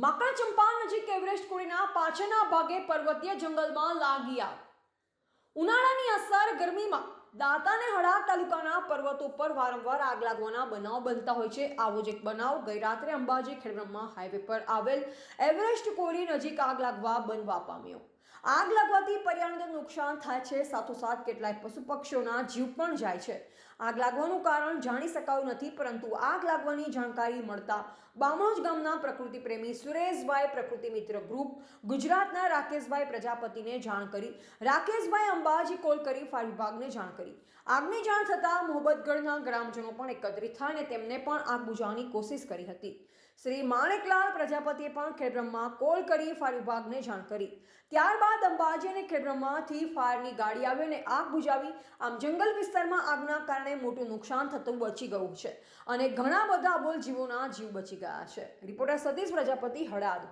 માકણચંપા નજીક એવરેસ્ટ કોડીના પાછળના ભાગે પર્વતીય જંગલમાં લાગી આગ. ઉનાળાની અસર ગરમીમાં દાંતા અને હળાદ તાલુકાના પર્વતો પર વારંવાર આગ લાગવાના બનાવ બનતા હોય છે. આવો જ એક બનાવ ગઈ રાત્રે અંબાજી ખેડબ્રહ્મા હાઈવે પર આવેલ એવરેસ્ટ કોરી નજીક આગ લાગવા બનવા પામ્યો. આગ લાગવાથી પર્યાવરણને નુકસાન થાય છે, સાથોસાથ કેટલાય પશુ પક્ષીઓના જીવ પણ જાય છે. આગ લાગવાનું કારણ જાણી શકાયું નથી, પરંતુ આગ લાગવાની જાણકારી મળતા બામણોજ ગામના પ્રકૃતિ પ્રેમી સુરેશભાઈ પ્રકૃતિ મિત્ર ગ્રુપ ગુજરાતના રાકેશભાઈ પ્રજાપતિને જાણ કરી. રાકેશભાઈ અંબાજી કોલ કરી ફાયર વિભાગને જાણ કરી. આગની જાણ થતાં મોહબ્બતગઢના ગ્રામજનો પણ એકત્રિત થાય અને તેમને પણ આગ બુઝાવવાની કોશિશ કરી હતી. શ્રી માણેકલાલ પ્રજાપતિએ પણ ખેડબ્રહ્મા કોલ કરી ફાયર વિભાગને જાણ કરી. ત્યારબાદ અંબાજી અને ખેડબ્રહ્માથી ફાયરની ગાડી આવી અને આગ બુઝાવી. આમ જંગલ વિસ્તારમાં આગના કારણે મોટું નુકસાન થતું બચી ગયું છે અને ઘણા બધા અબોલ જીવોના જીવ બચી ગયા છે. રિપોર્ટર સતીશ પ્રજાપતિ, હળાદ.